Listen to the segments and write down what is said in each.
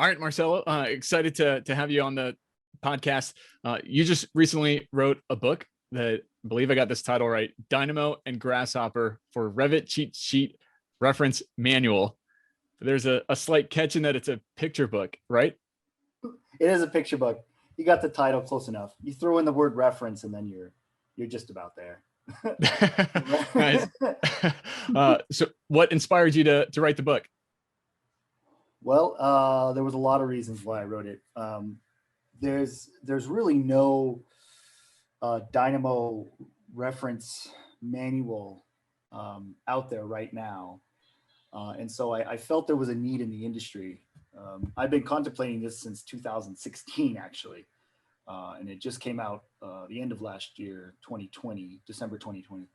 right, Marcelo, excited to have you on the podcast. You just recently wrote a book that I believe I got this title right, Dynamo and Grasshopper for Revit Cheat Sheet Reference Manual. There's a slight catch in that it's a picture book, right? It is a picture book. You got the title close enough. You throw in the word reference and then you're just about there. Nice. So what inspired you to write the book? Well, there was a lot of reasons why I wrote it. There's really no Dynamo reference manual out there right now. And so I felt there was a need in the industry. I've been contemplating this since 2016, actually. And it just came out the end of last year, 2020, December 2020.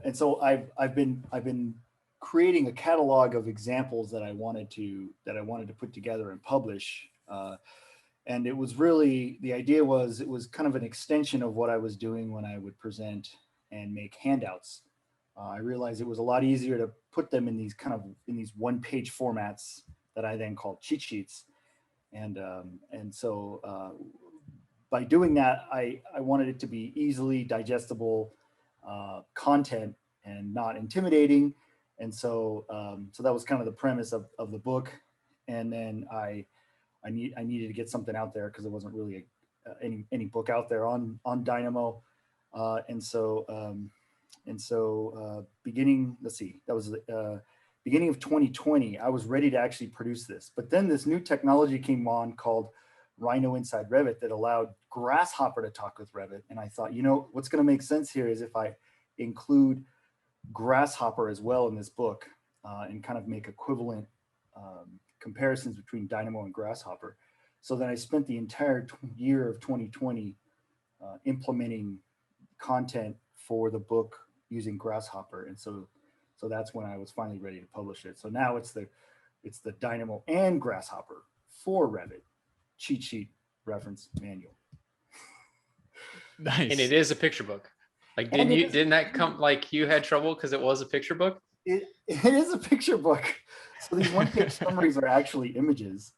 And so I've been creating a catalog of examples that I wanted to put together and publish. And it was really, the idea was, it was kind of an extension of what I was doing when I would present and make handouts. I realized it was a lot easier to put them in these one-page formats that I then called cheat sheets. And so by doing that, I wanted it to be easily digestible content and not intimidating. And so so that was kind of the premise of the book. And then I needed to get something out there because there wasn't really any book out there on Dynamo. And so beginning, let's see, that was beginning of 2020, I was ready to actually produce this. But then this new technology came on called Rhino inside Revit that allowed Grasshopper to talk with Revit. And I thought, what's going to make sense here is if I include Grasshopper as well in this book and kind of make equivalent comparisons between Dynamo and Grasshopper. So then I spent the entire year of 2020 implementing content for the book using Grasshopper. And so that's when I was finally ready to publish it. So now it's the Dynamo and Grasshopper for Revit cheat sheet reference manual. Nice. And it is a picture book. Like, didn't that come, like, you had trouble because it was a picture book? It is a picture book. So these one-page summaries are actually images.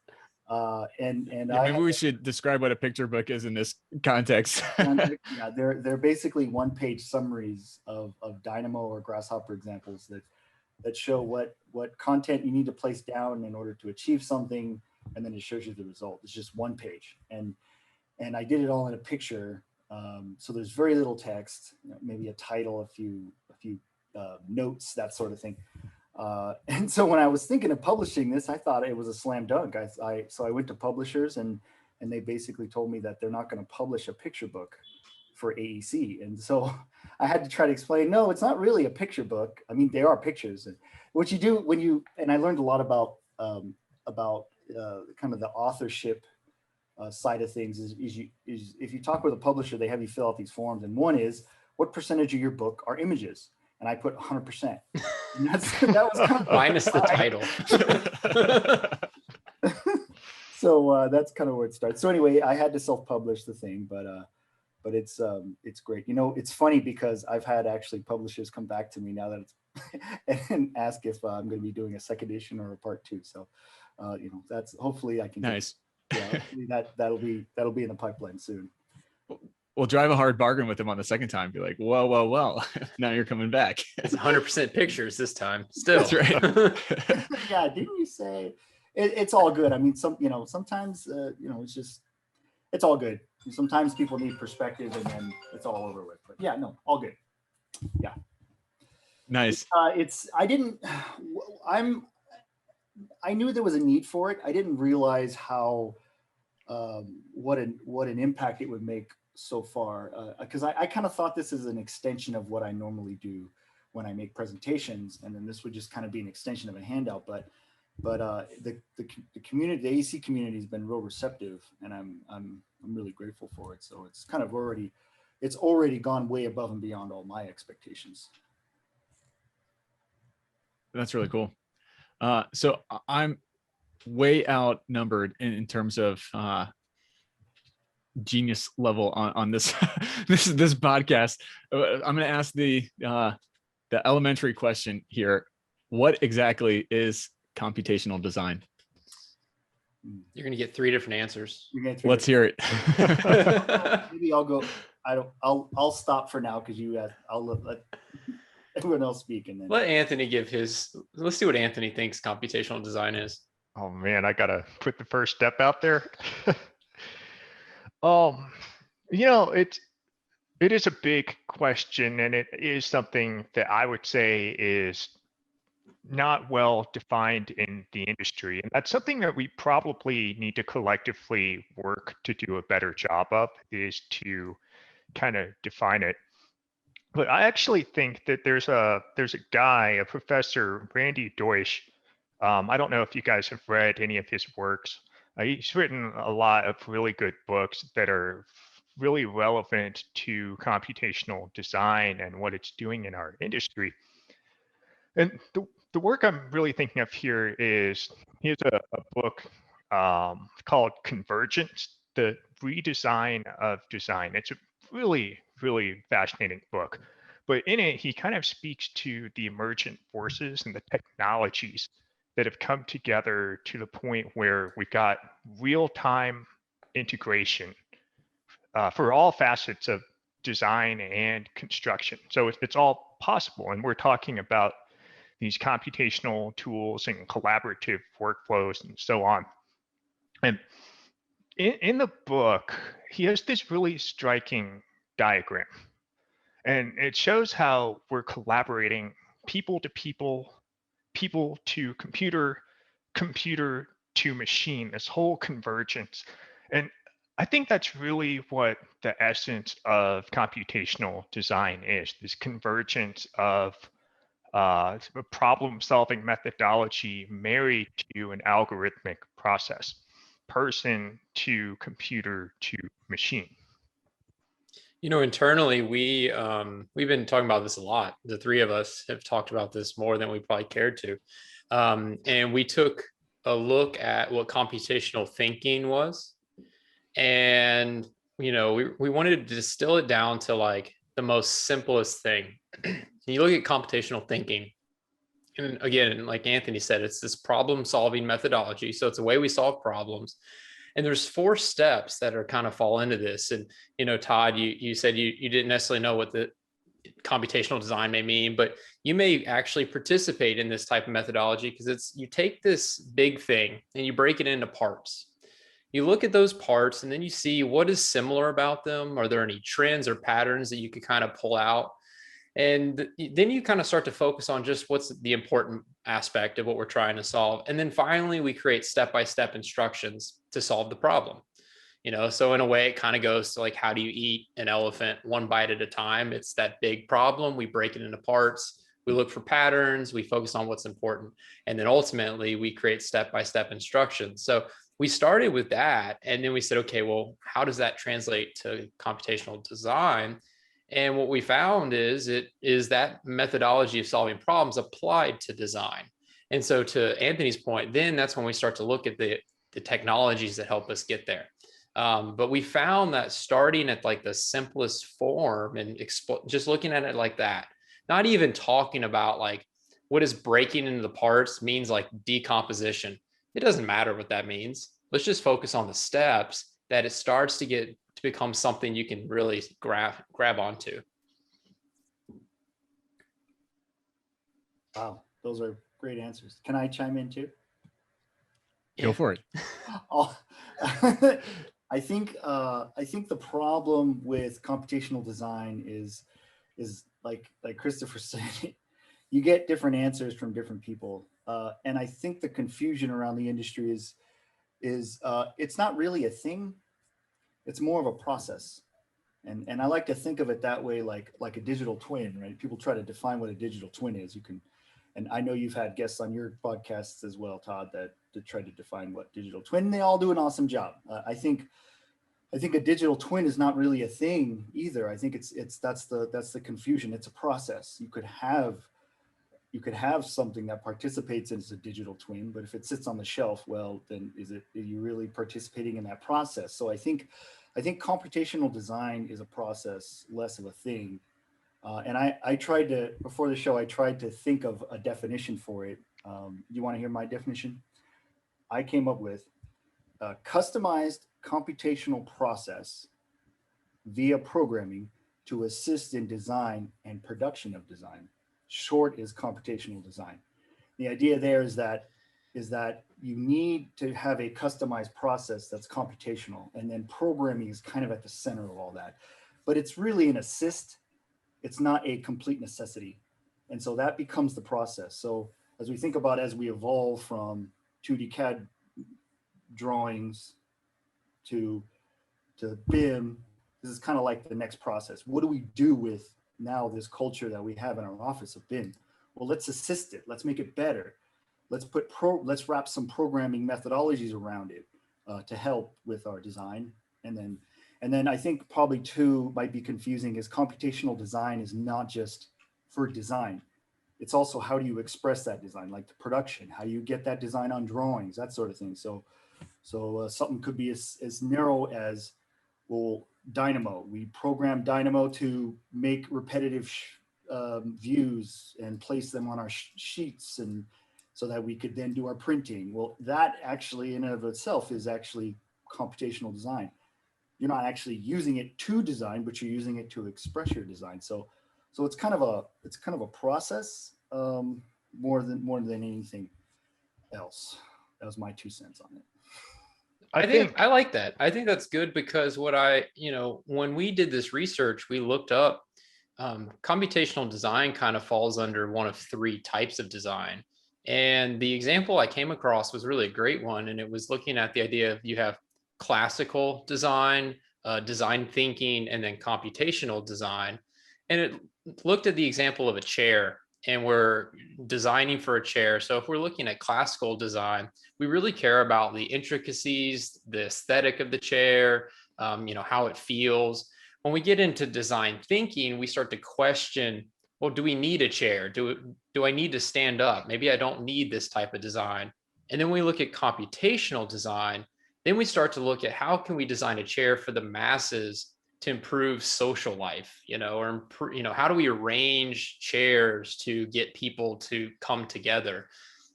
Maybe we should describe what a picture book is in this context. Yeah, they're basically one-page summaries of Dynamo or Grasshopper examples that show what content you need to place down in order to achieve something, and then it shows you the result. It's just one page, and I did it all in a picture. So there's very little text, maybe a title, a few notes, that sort of thing. And so when I was thinking of publishing this, I thought it was a slam dunk. So I went to publishers and they basically told me that they're not going to publish a picture book for AEC. And so I had to try to explain, no, it's not really a picture book. I mean, they are pictures. And what you do and I learned a lot about kind of the authorship side of things is if you talk with a publisher, they have you fill out these forms. And one is, what percentage of your book are images? And I put 100%. And that was kind of minus the title. So that's kind of where it starts. So anyway, I had to self-publish the thing, but it's great. It's funny because I've had actually publishers come back to me now that it's and ask if I'm going to be doing a second edition or a part 2. So that's hopefully I can. Nice. That'll be in the pipeline soon. We'll drive a hard bargain with them on the second time. Be like, well, now you're coming back. It's 100% pictures this time. Still. That's right. Yeah, didn't you say? It's all good. I mean, sometimes it's all good. Sometimes people need perspective, and then it's all over with. But yeah, no, all good. Yeah. Nice. I knew there was a need for it. I didn't realize how what an impact it would make so far, because I kind of thought this is an extension of what I normally do when I make presentations, and then this would just kind of be an extension of a handout. But the community, the AEC community, has been real receptive, and I'm really grateful for it. So it's kind of already gone way above and beyond all my expectations. That's really cool. So I'm way outnumbered in terms of genius level on this this podcast. I'm going to ask the elementary question here. What exactly is computational design? You're gonna get 3 different answers. You're gonna Let's hear it. Maybe I'll go. I'll stop for now because you guys. I'll let everyone else speak and then. Let Anthony give his. Let's see what Anthony thinks computational design is. Oh man, I gotta put the first step out there. um, it is a big question, and it is something that I would say is not well defined in the industry. And that's something that we probably need to collectively work to do a better job of, is to kind of define it. But I actually think that there's a guy, a professor, Randy Deutsch. I don't know if you guys have read any of his works. He's written a lot of really good books that are really relevant to computational design and what it's doing in our industry. And the work I'm really thinking of here is, he has a book called Convergence, the Redesign of Design. It's a really, really fascinating book. But in it, he kind of speaks to the emergent forces and the technologies that have come together to the point where we've got real-time integration for all facets of design and construction. So it's all possible. And we're talking about these computational tools and collaborative workflows and so on. And in the book, he has this really striking diagram. And it shows how we're collaborating people to people, people to computer, computer to machine, this whole convergence. And I think that's really what the essence of computational design is, this convergence of a problem-solving methodology married to an algorithmic process, person to computer to machine. Internally, we've been talking about this a lot. The 3 of us have talked about this more than we probably cared to. And we took a look at what computational thinking was. And, we wanted to distill it down to like the most simplest thing. You look at computational thinking, and again, like Anthony said, it's this problem solving methodology. So it's a way we solve problems. And there's 4 steps that are kind of fall into this. And, Todd, you said you didn't necessarily know what the computational design may mean, but you may actually participate in this type of methodology because you take this big thing and you break it into parts. You look at those parts and then you see what is similar about them. Are there any trends or patterns that you could kind of pull out? And then you kind of start to focus on just what's the important aspect of what we're trying to solve. And then finally, we create step-by-step instructions to solve the problem. So in a way, it kind of goes to like, how do you eat an elephant one bite at a time? It's that big problem. We break it into parts. We look for patterns. We focus on what's important. And then ultimately, we create step-by-step instructions. So we started with that. And then we said, okay, well, how does that translate to computational design? And what we found is it is that methodology of solving problems applied to design. And so to Anthony's point, then that's when we start to look at the technologies that help us get there. But we found that starting at like the simplest form and just looking at it like that, not even talking about like what is breaking into the parts means, like decomposition. It doesn't matter what that means. Let's just focus on the steps that it starts to become something you can really grab onto. Wow, those are great answers. Can I chime in too? Go for it. I think the problem with computational design is like Christopher said, you get different answers from different people, and I think the confusion around the industry is it's not really a thing. It's more of a process. And I like to think of it that way, like a digital twin, right? People try to define what a digital twin is. And I know you've had guests on your podcasts as well, Todd, that try to define what digital twin. They all do an awesome job. I think a digital twin is not really a thing either. I think that's the confusion. It's a process. You could have something that participates as a digital twin, but if it sits on the shelf, well, then are you really participating in that process? So I think computational design is a process, less of a thing. And I tried to, before the show, I tried to think of a definition for it. You want to hear my definition? I came up with a customized computational process via programming to assist in design and production of design. Short is computational design. The idea there is that you need to have a customized process that's computational, and then programming is kind of at the center of all that. But it's really an assist. It's not a complete necessity. And so that becomes the process. So as we think about, as we evolve from 2D CAD drawings to BIM, this is kind of like the next process. What do we do with now this culture that we have in our office of BIM? Well, let's assist it. Let's make it better. Let's wrap some programming methodologies around it to help with our design. And then I think probably too might be confusing is computational design is not just for design. It's also how do you express that design, like the production, how do you get that design on drawings, that sort of thing. So something could be as narrow as, well, Dynamo. We program Dynamo to make repetitive views and place them on our sheets, and so that we could then do our printing. Well, that actually in and of itself is actually computational design. You're not actually using it to design, but you're using it to express your design. So it's kind of a process more than anything else. That was my 2 cents on it. I think I like that. I think that's good because when we did this research, we looked up computational design kind of falls under one of 3 types of design. And the example I came across was really a great one. And it was looking at the idea of you have classical design, design thinking, and then computational design. And it looked at the example of a chair, and we're designing for a chair. So if we're looking at classical design, we really care about the intricacies, the aesthetic of the chair, how it feels. When we get into design thinking, we start to question, well, do we need a chair? Do I need to stand up? Maybe I don't need this type of design. And then we look at computational design. Then we start to look at how can we design a chair for the masses to improve social life, or how do we arrange chairs to get people to come together?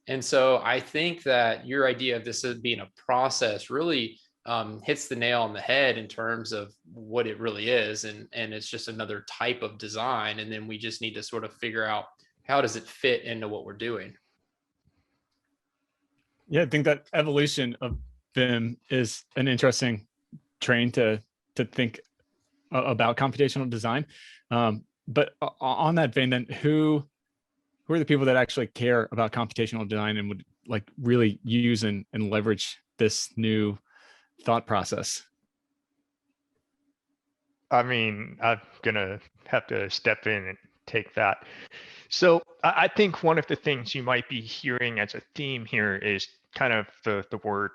And so I think that your idea of this as being a process really hits the nail on the head in terms of what it really is. And it's just another type of design. And then we just need to sort of figure out how does it fit into what we're doing. Yeah, I think that evolution of BIM is an interesting train to think about computational design. But on that vein, then who are the people that actually care about computational design and would like really use and leverage this new thought process? I mean, I'm gonna have to step in and take that. So I think one of the things you might be hearing as a theme here is kind of the word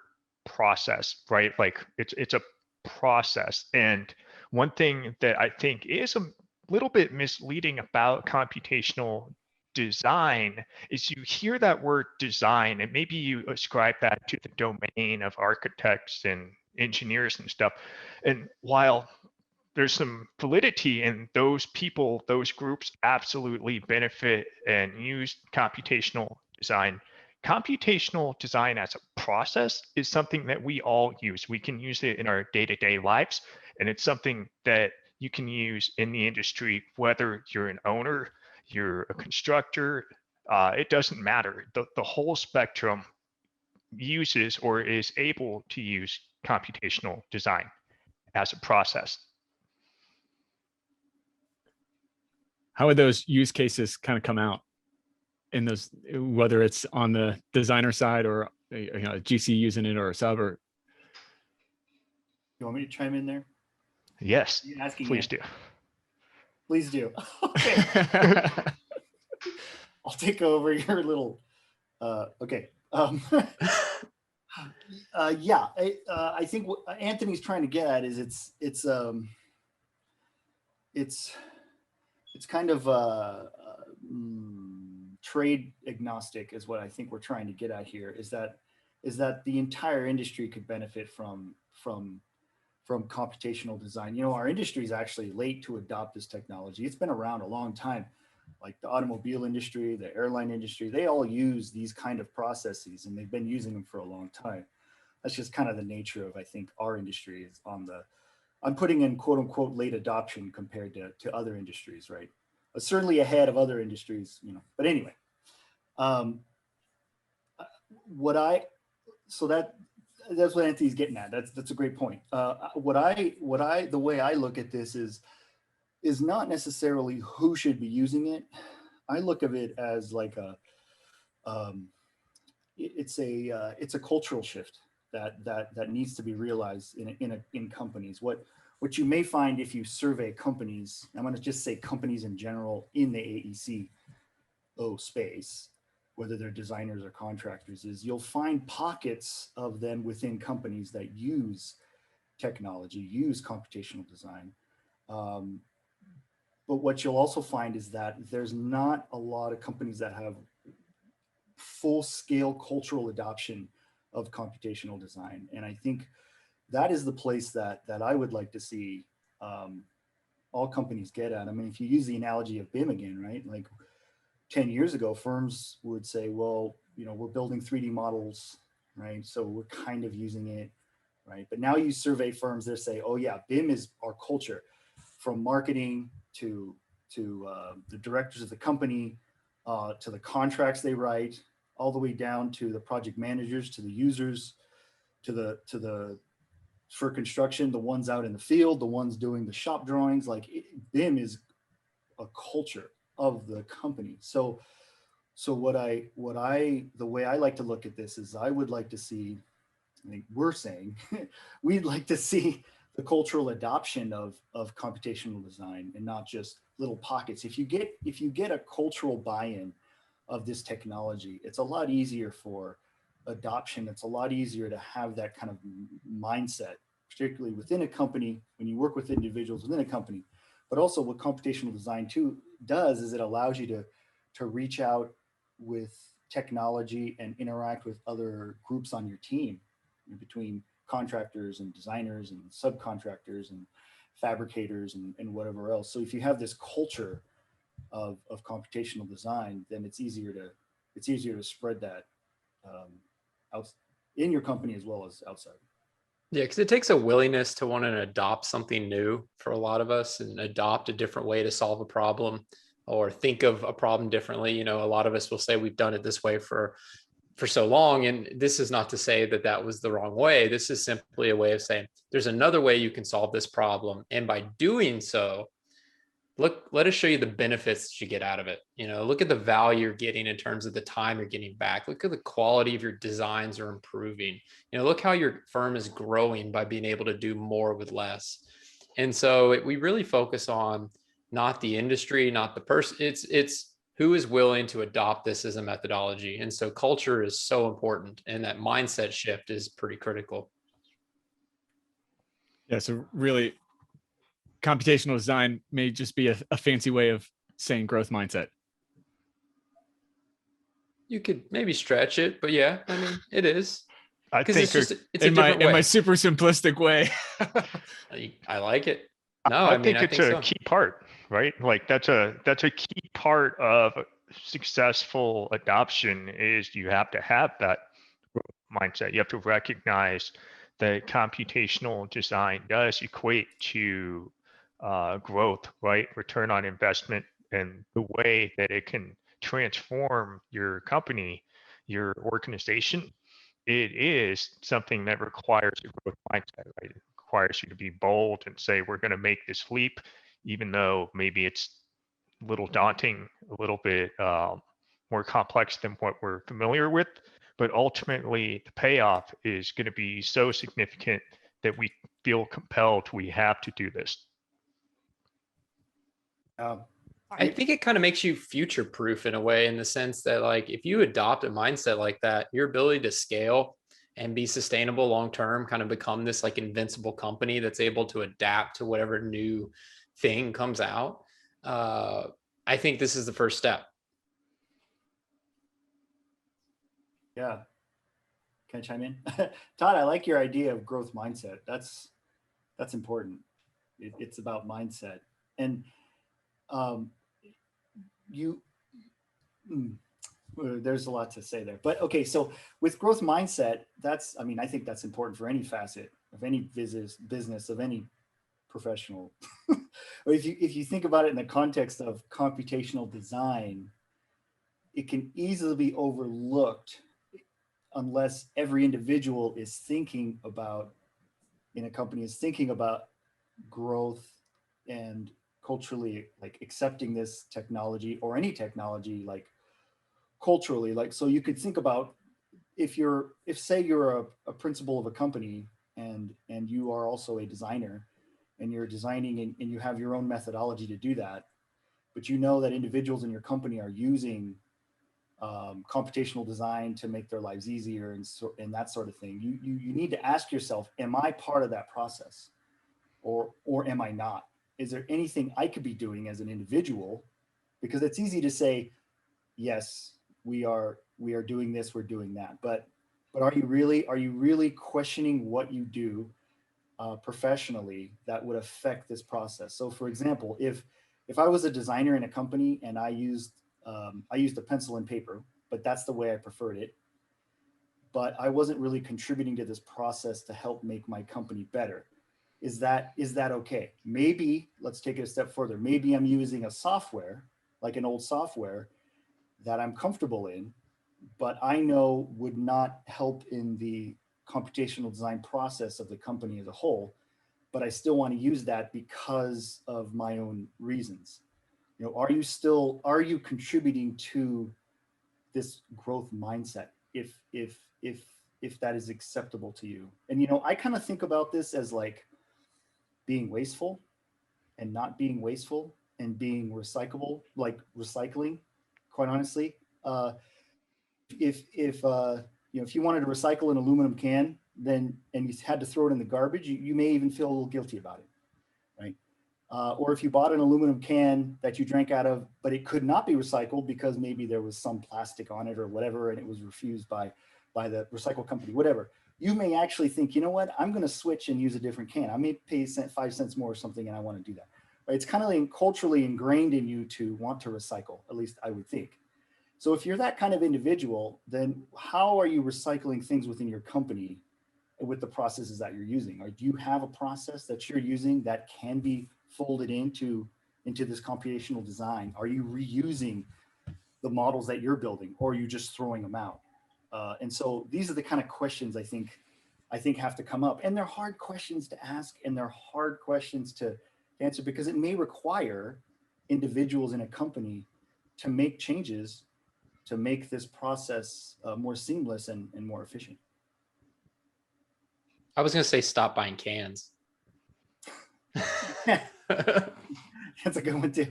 process, right? Like it's a process. And one thing that I think is a little bit misleading about computational design is you hear that word design and maybe you ascribe that to the domain of architects and engineers and stuff. And while there's some validity in those people, those groups absolutely benefit and use computational design. Computational design as a process is something that we all use. We can use it in our day-to-day lives, and it's something that you can use in the industry, whether you're an owner, you're a constructor, it doesn't matter. The whole spectrum uses or is able to use computational design as a process. How would those use cases kind of come out in those, whether it's on the designer side or a GC using it or a sub? Or You want me to chime in there? Yes, Please do. Please do. Okay. I'll take over your little, okay. Yeah, I think what Anthony's trying to get at is it's kind of trade agnostic is what I think we're trying to get at here, is that the entire industry could benefit from computational design. Our industry is actually late to adopt this technology. It's been around a long time. Like the automobile industry, the airline industry, they all use these kind of processes and they've been using them for a long time. that's just kind of the nature of, I think, our industry is I'm putting in quote unquote late adoption compared to other industries, right? But certainly ahead of other industries, but anyway, what I, so that's what Anthony's getting at. That's a great point. The way I look at this is not necessarily who should be using it. I look at it as like it's a cultural shift that needs to be realized in companies. What you may find if you survey companies, I'm going to just say companies in general in the AECO space, whether they're designers or contractors, is you'll find pockets of them within companies that use technology, use computational design. But what you'll also find is that there's not a lot of companies that have full-scale cultural adoption of computational design. And I think that is the place that I would like to see all companies get at. I mean, if you use the analogy of BIM again, right? Like 10 years ago, firms would say, well, we're building 3D models, right? So we're kind of using it, right? But now you survey firms, they say, oh yeah, BIM is our culture, from marketing to the directors of the company, to the contracts they write, all the way down to the project managers, to the users, for construction, the ones out in the field, the ones doing the shop drawings. Like BIM is a culture of the company. So the way I like to look at this is I would like to see, I think we're saying, we'd like to see the cultural adoption of computational design and not just little pockets. If you get a cultural buy-in of this technology, it's a lot easier for adoption. It's a lot easier to have that kind of mindset, particularly within a company, when you work with individuals within a company. But also what computational design too does is it allows you to reach out with technology and interact with other groups on your team, between contractors and designers and subcontractors and fabricators and whatever else. So if you have this culture of computational design, then it's easier to spread that out in your company as well as outside. Yeah, because it takes a willingness to want to adopt something new for a lot of us and adopt a different way to solve a problem or think of a problem differently. A lot of us will say we've done it this way for so long. And this is not to say that was the wrong way. This is simply a way of saying there's another way you can solve this problem. And by doing so, let us show you the benefits that you get out of it. Look at the value you're getting in terms of the time you're getting back. Look at the quality of your designs are improving. Look how your firm is growing by being able to do more with less. And so we really focus on not the industry, not the person. It's who is willing to adopt this as a methodology. And so culture is so important, and that mindset shift is pretty critical. Yeah. So really, computational design may just be a fancy way of saying growth mindset. You could maybe stretch it, but yeah, I mean, it is. I Because think it's a different way. In my super simplistic way. I like it. No, I think it's a so. key part, right? Like that's a key part of successful adoption is you have to have that mindset. You have to recognize that computational design does equate to growth, right? Return on investment, and the way that it can transform your company, your organization. It is something that requires a growth mindset, right? It requires you to be bold and say, we're going to make this leap, even though maybe it's a little daunting, a little bit more complex than what we're familiar with. But ultimately, the payoff is going to be so significant that we feel compelled we have to do this. I think it kind of makes you future proof in a way, in the sense that, like, if you adopt a mindset like that, your ability to scale and be sustainable long term kind of become this like invincible company that's able to adapt to whatever new thing comes out. I think this is the first step. Yeah. Can I chime in? Todd, I like your idea of growth mindset. That's important. It's about mindset. And there's a lot to say there. But okay, so with growth mindset, I think that's important for any facet of any business of any professional. Or if you think about it in the context of computational design, it can easily be overlooked unless every individual is thinking about, in a company, is thinking about growth and culturally like accepting this technology or any technology, like culturally. Like, so you could think about if say you're a principal of a company and you are also a designer and you're designing and you have your own methodology to do that, but you know that individuals in your company are using computational design to make their lives easier and that sort of thing. You need to ask yourself, am I part of that process or am I not? Is there anything I could be doing as an individual? Because it's easy to say, yes, we are doing this, we're doing that. But are you really questioning what you do professionally that would affect this process? So for example, if I was a designer in a company and I used a pencil and paper, but that's the way I preferred it, but I wasn't really contributing to this process to help make my company better. Is that okay? Maybe let's take it a step further. Maybe I'm using a software, like an old software that I'm comfortable in, but I know would not help in the computational design process of the company as a whole, but I still want to use that because of my own reasons. You know, are you contributing to this growth mindset if that is acceptable to you? And, you know, I kind of think about this as like being wasteful and not being wasteful and being recyclable, like recycling, quite honestly. If you wanted to recycle an aluminum can, and you had to throw it in the garbage, you may even feel a little guilty about it, right? Or if you bought an aluminum can that you drank out of, but it could not be recycled because maybe there was some plastic on it or whatever, and it was refused by the recycle company, whatever. You may actually think, you know what, I'm going to switch and use a different can. I may pay 5 cents more or something, and I want to do that. Right? It's kind of like culturally ingrained in you to want to recycle, at least I would think. So if you're that kind of individual, then how are you recycling things within your company with the processes that you're using? Or do you have a process that you're using that can be folded into this computational design? Are you reusing the models that you're building, or are you just throwing them out? And so these are the kind of questions I think have to come up, and they're hard questions to ask, and they're hard questions to answer because it may require individuals in a company to make changes to make this process more seamless and more efficient. I was going to say, stop buying cans. That's a good one too.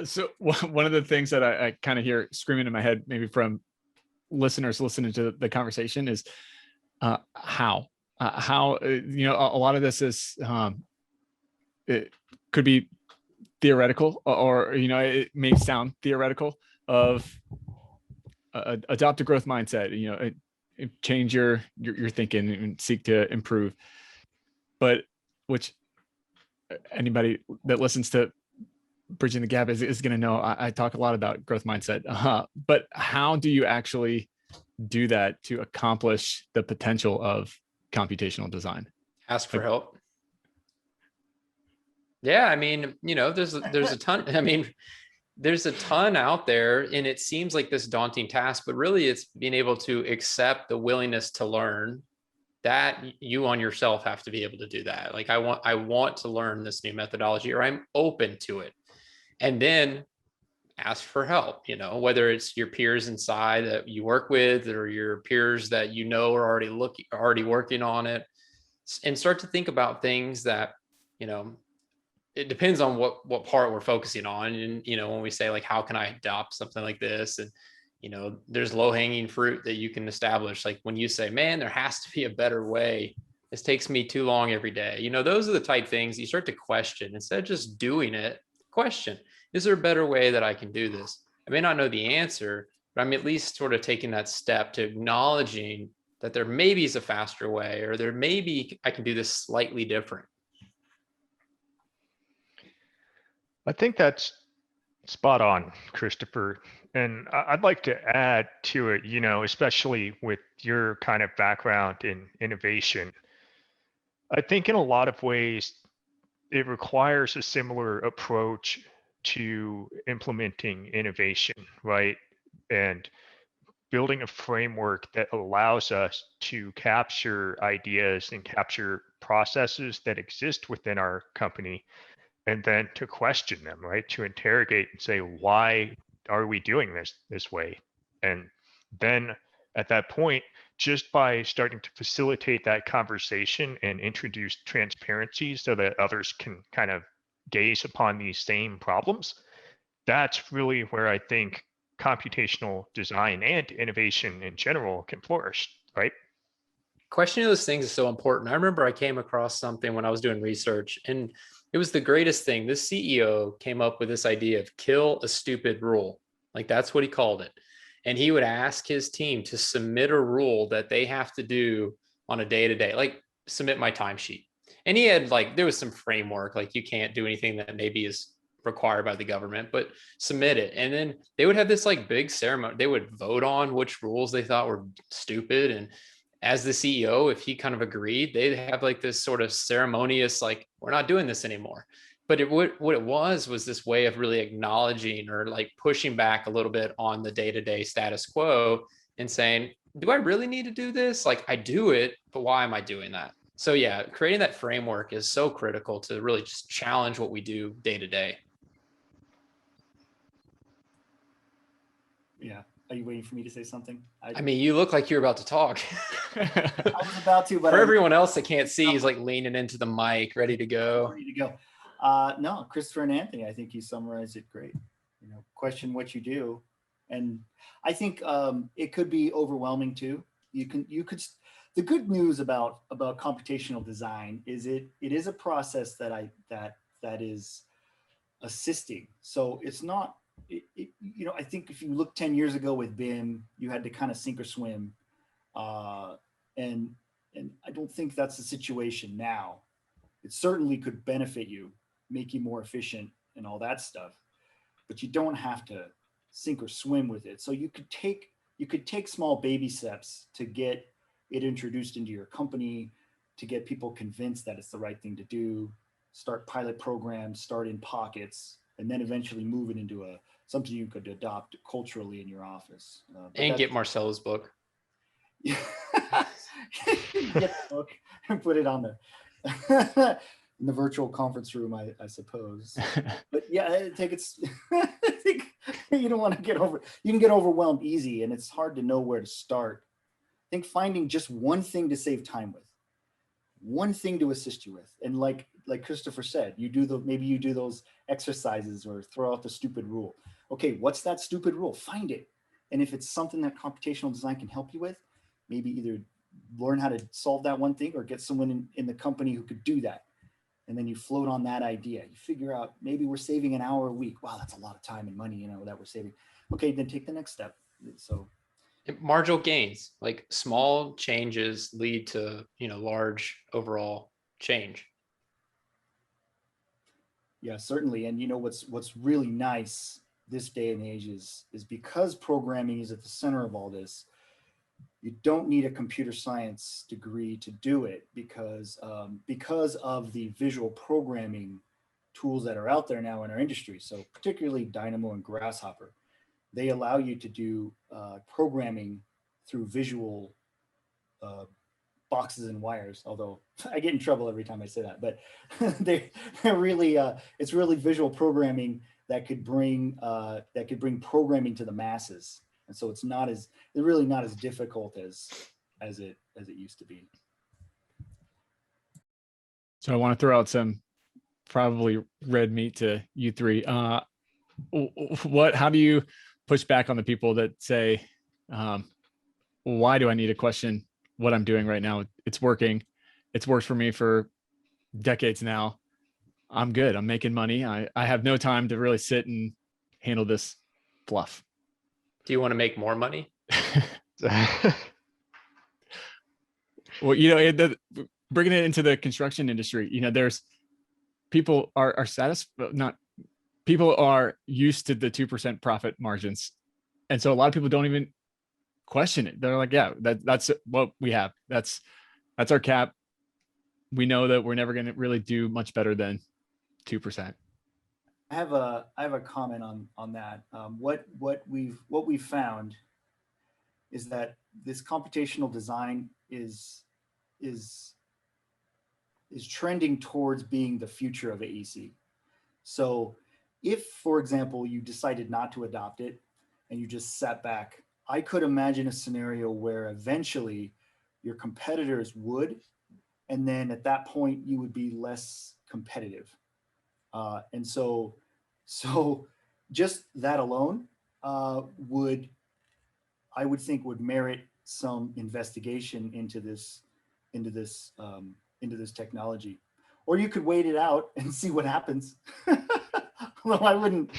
So one of the things that I kind of hear screaming in my head, maybe from listeners listening to the conversation, is how you know, a lot of this is it could be theoretical, or you know, it may sound theoretical, of adopt a growth mindset, you know, change your thinking and seek to improve. But which anybody that listens to Bridging the Gap is going to know I talk a lot about growth mindset. But how do you actually do that to accomplish the potential of computational design? Ask for help. Yeah, I mean, you know, there's a ton. I mean, there's a ton out there, and it seems like this daunting task, but really it's being able to accept the willingness to learn. That you on yourself have to be able to do that. Like, I want to learn this new methodology, or I'm open to it. And then ask for help, you know, whether it's your peers inside that you work with, or your peers that you know are already working on it, and start to think about things that, you know, it depends on what part we're focusing on. And, you know, when we say like, how can I adopt something like this? And, you know, there's low hanging fruit that you can establish. Like when you say, man, there has to be a better way. This takes me too long every day. You know, those are the type things you start to question instead of just doing it. Question, is there a better way that I can do this? I may not know the answer, but I'm at least sort of taking that step to acknowledging that there maybe is a faster way, or there maybe I can do this slightly different. I think that's Spot on, Christopher. And I'd like to add to it, especially with your kind of background in innovation. I think in a lot of ways, it requires a similar approach to implementing innovation, right? And building a framework that allows us to capture ideas and capture processes that exist within our company, and then to question them, right? To interrogate and say, why are we doing this way? And then at that point, just by starting to facilitate that conversation and introduce transparency so that others can kind of gaze upon these same problems, that's really where I think computational design and innovation in general can flourish, right? Questioning those things is so important. I remember I came across something when I was doing research, and it was the greatest thing. This CEO came up with this idea of kill a stupid rule. Like, that's what he called it. And he would ask his team to submit a rule that they have to do on a day-to-day, like submit my timesheet. And he had there was some framework, like you can't do anything that maybe is required by the government, but submit it. And then they would have this big ceremony. They would vote on which rules they thought were stupid. And as the CEO, if he kind of agreed, they'd have this sort of ceremonious, we're not doing this anymore. But what it was this way of really acknowledging or pushing back a little bit on the day-to-day status quo and saying, do I really need to do this? I do it, but why am I doing that? So yeah, creating that framework is so critical to really just challenge what we do day to day. Yeah. Are you waiting for me to say something? I mean, you look like you're about to talk. I was about to, but for everyone else that can't see, he's leaning into the mic, ready to go. Ready to go. No, Christopher and Anthony, I think you summarized it great. Question what you do. And I think it could be overwhelming too. The good news about computational design is it is a process that is assisting. So it's not, I think if you look 10 years ago with BIM, you had to kind of sink or swim. And I don't think that's the situation now. It certainly could benefit you, make you more efficient and all that stuff, but you don't have to sink or swim with it. So you could take small baby steps to get it introduced into your company, to get people convinced that it's the right thing to do, start pilot programs, start in pockets, and then eventually move it into something you could adopt culturally in your office. And get Marcelo's book. Get the book and put it on there. In the virtual conference room, I suppose. But yeah, I think you don't want to you can get overwhelmed easy, and it's hard to know where to start. I think finding just one thing to save time with, one thing to assist you with. And like Christopher said, maybe you do those exercises or throw out the stupid rule. Okay, what's that stupid rule? Find it. And if it's something that computational design can help you with, maybe either learn how to solve that one thing or get someone in the company who could do that. And then you float on that idea. You figure out maybe we're saving an hour a week. Wow, that's a lot of time and money, that we're saving. Okay, then take the next step. So marginal gains, small changes lead to, large overall change. Yeah, certainly. And what's really nice this day and age is because programming is at the center of all this, you don't need a computer science degree to do it because of the visual programming tools that are out there now in our industry. So particularly Dynamo and Grasshopper, they allow you to do programming through visual boxes and wires. Although I get in trouble every time I say that, but they're really it's really visual programming that could bring programming to the masses. And so it's really not as difficult as it used to be. So I want to throw out some probably red meat to you three. How do you push back on the people that say, why do I need to question what I'm doing right now? It's working. It's worked for me for decades now. I'm good. I'm making money. I have no time to really sit and handle this fluff. Do you want to make more money? Well, bringing it into the construction industry, there's people are satisfied, not people are used to the 2% profit margins. And so a lot of people don't even question it. They're like, yeah, that's what we have. That's our cap. We know that we're never going to really do much better than 2%. I have a comment on that. What we've found is that this computational design is trending towards being the future of AEC. So if, for example, you decided not to adopt it and you just sat back, I could imagine a scenario where eventually your competitors would, and then at that point you would be less competitive. And so just that alone would merit some investigation into this technology, or you could wait it out and see what happens. Well, I wouldn't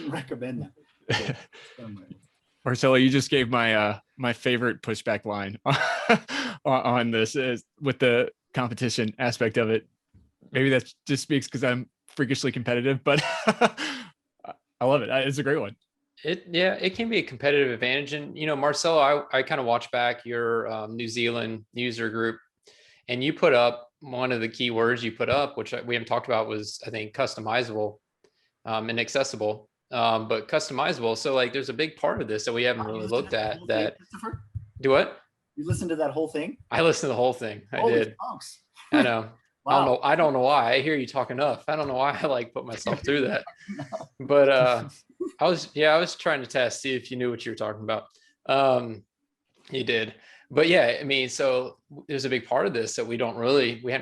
recommend that. Marcelo, you just gave my my favorite pushback line on this is with the competition aspect of it. Maybe that just speaks because I'm freakishly competitive, but I love it. It's a great one. It can be a competitive advantage. And, Marcelo, I kind of watch back your New Zealand user group, and you put up one of the key words you put up, which we haven't talked about, was, I think, customizable and accessible, but customizable. So like, there's a big part of this that we haven't really looked at. That do what? You listened to that whole thing? I listened to the whole thing. I Holy did. smokes. I know. Wow. I don't know why. I hear you talk enough. I don't know why I like put myself through that. But I was trying to test, see if you knew what you were talking about. You did. But yeah, I mean, so there's a big part of this that we hadn't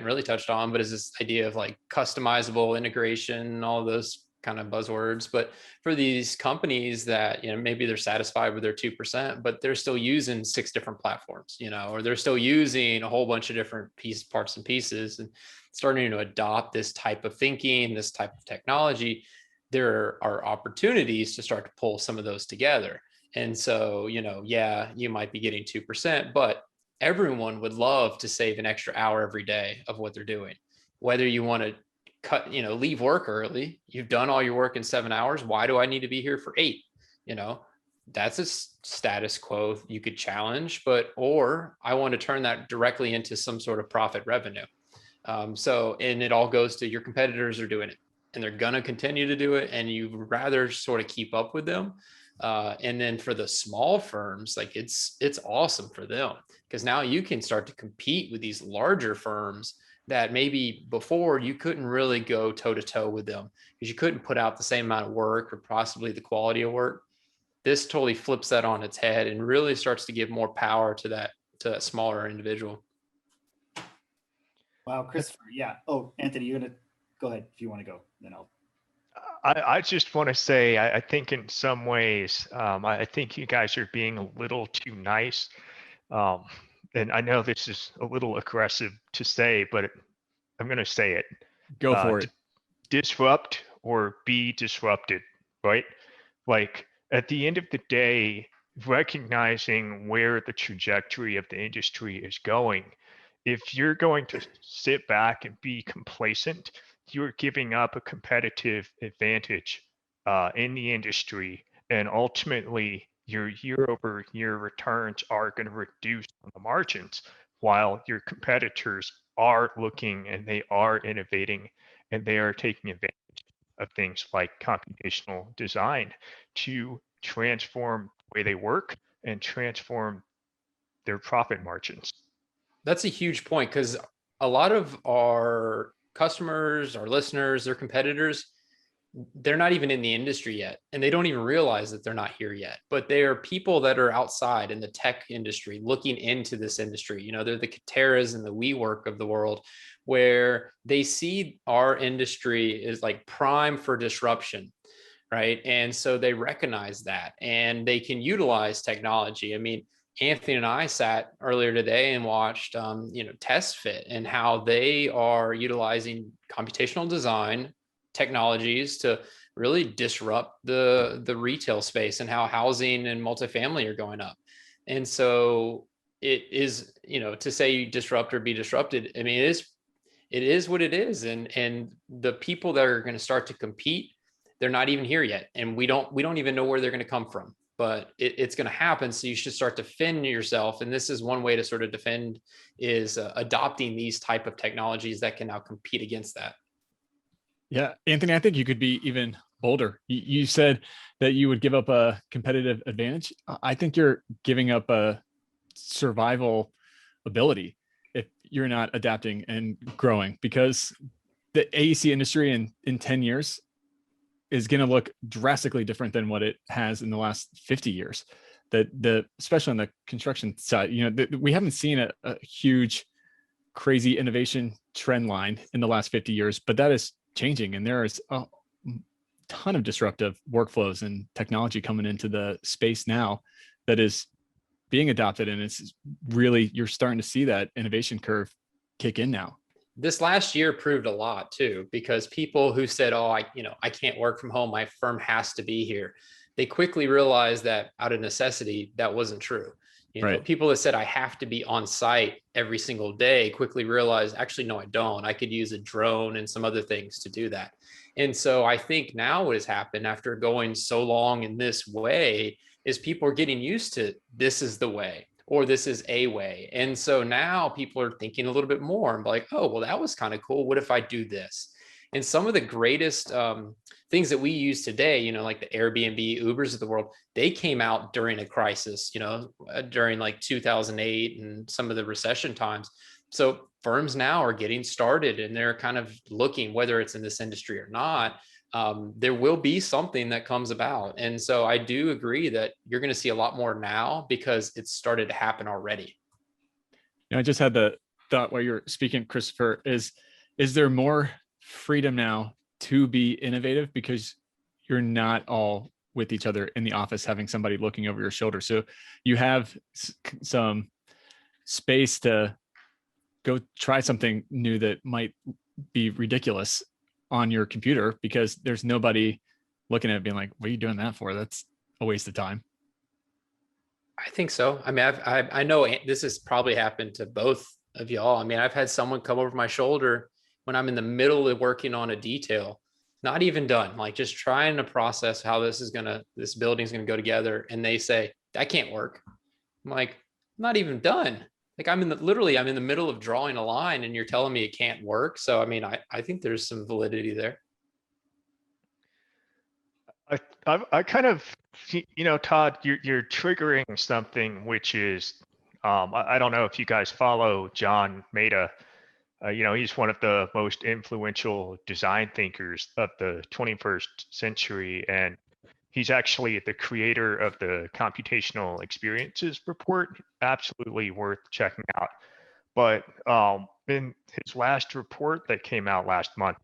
really touched on, but is this idea of like customizable integration, all those kind of buzzwords. But for these companies that, maybe they're satisfied with their 2%, but they're still using 6 different platforms, or they're still using a whole bunch of different parts and pieces, and starting to adopt this type of thinking, this type of technology, there are opportunities to start to pull some of those together. And so, you might be getting 2%, but everyone would love to save an extra hour every day of what they're doing. Whether you want to leave work early, you've done all your work in 7 hours. Why do I need to be here for 8? That's a status quo you could challenge, or I want to turn that directly into some sort of profit revenue. And it all goes to your competitors are doing it, and they're going to continue to do it, and you'd rather sort of keep up with them. And then for the small firms, like it's awesome for them, because now you can start to compete with these larger firms that maybe before you couldn't really go toe to toe with them because you couldn't put out the same amount of work or possibly the quality of work. This totally flips that on its head and really starts to give more power to that smaller individual. Wow, Christopher. Yeah. Oh, Anthony, you're gonna go ahead if you want to go, then I'll. I just want to say, I think in some ways, I think you guys are being a little too nice. And I know this is a little aggressive to say, but I'm going to say it. Go for it. Disrupt or be disrupted, right? Like at the end of the day, recognizing where the trajectory of the industry is going, if you're going to sit back and be complacent, you're giving up a competitive advantage in the industry, and ultimately your year-over-year returns are going to reduce on the margins, while your competitors are looking and they are innovating and they are taking advantage of things like computational design to transform the way they work and transform their profit margins. That's a huge point, because a lot of our customers, our listeners, their competitors, they're not even in the industry yet, and they don't even realize that they're not here yet. But they are people that are outside in the tech industry looking into this industry. They're the Kateras and the WeWork of the world, where they see our industry is like prime for disruption, right? And so they recognize that, and they can utilize technology. I mean, Anthony and I sat earlier today and watched, TestFit, and how they are utilizing computational design technologies to really disrupt the retail space, and how housing and multifamily are going up. And so it is, to say you disrupt or be disrupted, I mean, it is what it is. And the people that are going to start to compete, they're not even here yet. And we don't even know where they're going to come from, but it's going to happen. So you should start to defend yourself. And this is one way to sort of defend is adopting these type of technologies that can now compete against that. Yeah, Anthony, I think you could be even bolder. You said that you would give up a competitive advantage. I think you're giving up a survival ability if you're not adapting and growing, because the AEC industry in 10 years is going to look drastically different than what it has in the last 50 years. Especially on the construction side, we haven't seen a huge, crazy innovation trend line in the last 50 years, but that is changing. And there is a ton of disruptive workflows and technology coming into the space now that is being adopted. And it's really, you're starting to see that innovation curve kick in now. This last year proved a lot too, because people who said, oh, I can't work from home, my firm has to be here, they quickly realized that out of necessity, that wasn't true. Right. People that said I have to be on site every single day quickly realized, actually, no, I don't. I could use a drone and some other things to do that. And so I think now what has happened after going so long in this way is people are getting used to this is the way, or this is a way. And so now people are thinking a little bit more and like, oh, well, that was kind of cool. What if I do this? And some of the greatest things that we use today, like the Airbnb, Ubers of the world, they came out during a crisis, during like 2008 and some of the recession times. So firms now are getting started and they're kind of looking, whether it's in this industry or not, there will be something that comes about. And so I do agree that you're going to see a lot more now because it's started to happen already. I just had the thought while you're speaking, Christopher, is there more freedom now to be innovative because you're not all with each other in the office having somebody looking over your shoulder? So you have some space to go try something new that might be ridiculous on your computer because there's nobody looking at it being like, what are you doing that for? That's a waste of time. I think so. I mean, I know this has probably happened to both of y'all. I mean, I've had someone come over my shoulder when I'm in the middle of working on a detail, not even done, like just trying to process how this building's going to go together. And they say, that can't work. I'm like, I'm not even done. Like I'm in the middle of drawing a line and you're telling me it can't work. So, I mean, I think there's some validity there. I kind of, Todd, you're triggering something, which is, I don't know if you guys follow John Maeda. He's one of the most influential design thinkers of the 21st century. And he's actually the creator of the Computational Experiences Report. Absolutely worth checking out. But in his last report that came out last month,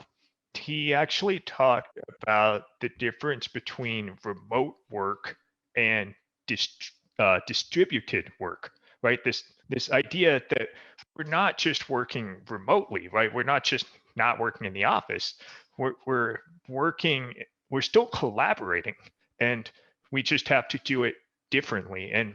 he actually talked about the difference between remote work and distributed work, right? This idea that we're not just working remotely, right? We're not just not working in the office. We're working, we're still collaborating, and we just have to do it differently. And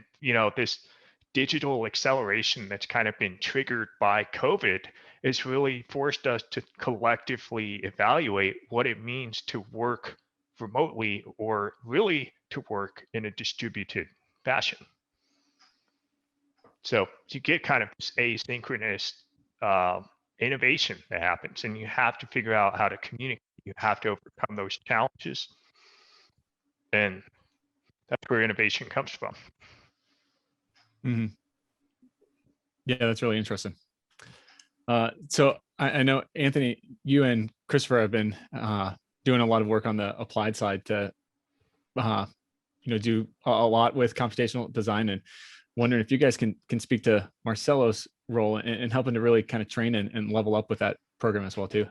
this digital acceleration that's kind of been triggered by COVID has really forced us to collectively evaluate what it means to work remotely or really to work in a distributed fashion. So you get kind of this asynchronous innovation that happens, and you have to figure out how to communicate. You have to overcome those challenges. And that's where innovation comes from. Mm-hmm. Yeah, that's really interesting. So I know, Anthony, you and Christopher have been doing a lot of work on the applied side to, do a lot with computational design, and wondering if you guys can speak to Marcelo's role in helping to really kind of train and level up with that program as well too.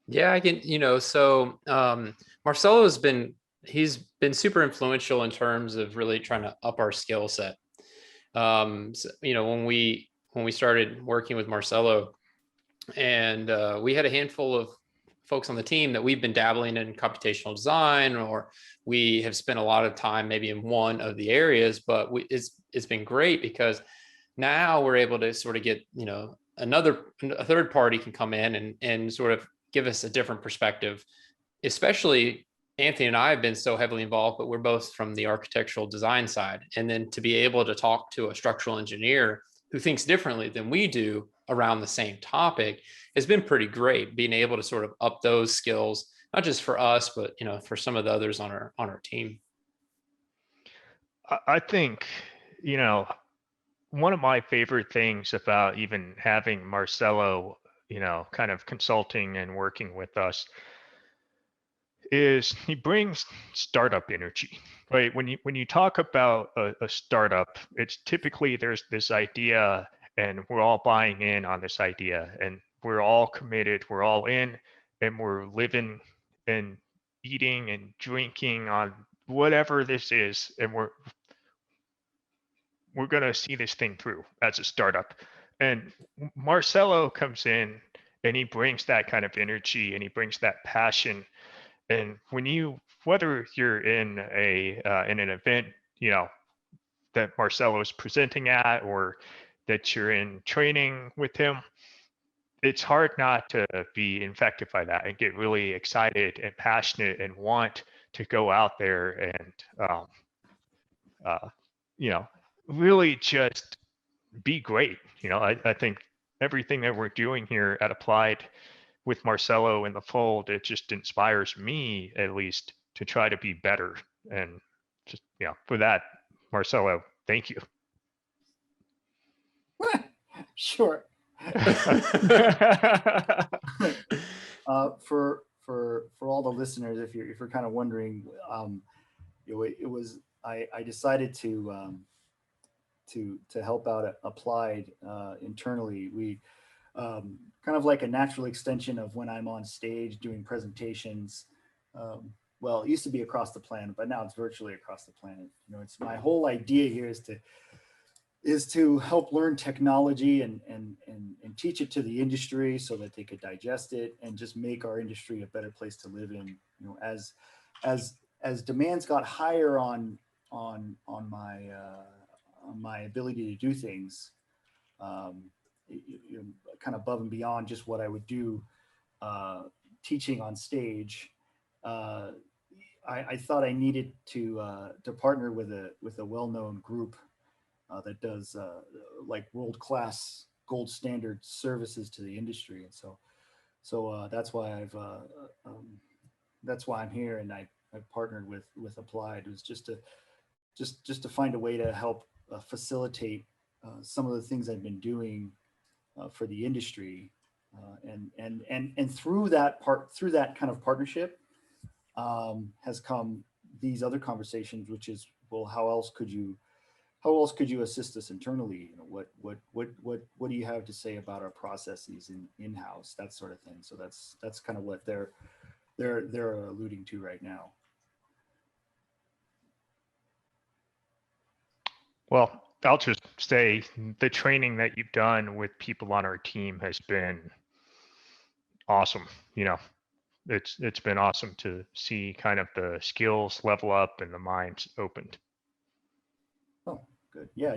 Yeah, I can, so Marcelo he's been super influential in terms of really trying to up our skill set. So, when we started working with Marcelo, and we had a handful of folks on the team that we've been dabbling in computational design, or we have spent a lot of time maybe in one of the areas, but it's been great because now we're able to sort of get, a third party can come in and sort of give us a different perspective. Especially Anthony and I have been so heavily involved, but we're both from the architectural design side. And then to be able to talk to a structural engineer who thinks differently than we do around the same topic has been pretty great. Being able to sort of up those skills, not just for us, but for some of the others on our team. I think, one of my favorite things about even having Marcelo, kind of consulting and working with us is he brings startup energy, right? When you talk about a startup, it's typically there's this idea and we're all buying in on this idea and we're all committed, we're all in, and we're living and eating and drinking on whatever this is, and we're going to see this thing through as a startup. And Marcelo comes in and he brings that kind of energy and he brings that passion. And whether you're in an event, that Marcelo is presenting at, or that you're in training with him, it's hard not to be infected by that and get really excited and passionate and want to go out there and, really just be great. I think everything that we're doing here at Applied with Marcelo in the fold, it just inspires me at least to try to be better. And just, for that, Marcelo, thank you. Sure. For all the listeners, if you're kind of wondering, I decided to help out Applied internally. We kind of like a natural extension of when I'm on stage doing presentations. Well, it used to be across the planet, but now it's virtually across the planet. It's my whole idea here is to help learn technology and teach it to the industry so that they could digest it and just make our industry a better place to live in. As demands got higher on my ability to do things, kind of above and beyond just what I would do teaching on stage. I thought I needed to partner with a well-known group that does like world-class gold standard services to the industry, and so that's why I'm here, and I've partnered with Applied. It was just to find a way to help facilitate some of the things I've been doing for the industry, and through that kind of partnership has come these other conversations, which is, well, how else could you assist us internally? What do you have to say about our processes in-house, that sort of thing? So that's kind of what they're alluding to right now. Well, I'll just say the training that you've done with people on our team has been awesome. It's been awesome to see kind of the skills level up and the minds opened. Oh, good. Yeah,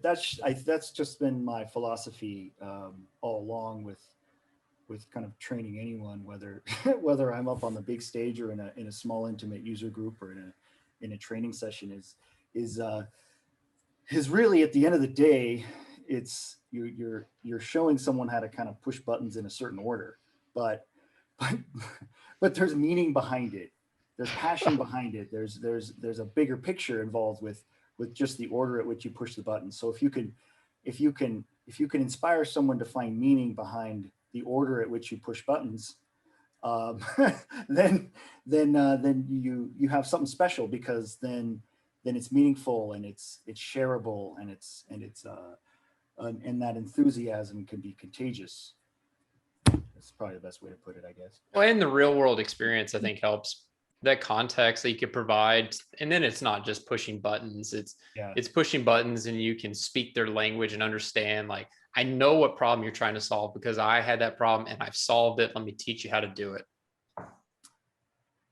that's just been my philosophy all along with kind of training anyone, whether I'm up on the big stage or in a small intimate user group or in a training session is really, at the end of the day, it's you're showing someone how to kind of push buttons in a certain order, but there's meaning behind it. There's passion behind it. There's a bigger picture involved with just the order at which you push the button. So if you can inspire someone to find meaning behind the order at which you push buttons, then you have something special, because then it's meaningful and it's shareable and that enthusiasm can be contagious. That's probably the best way to put it, I guess. Well, and the real world experience, I think, helps. That context that you could provide, and then it's not just pushing buttons. It's pushing buttons, and you can speak their language and understand. Like, I know what problem you're trying to solve because I had that problem and I've solved it. Let me teach you how to do it.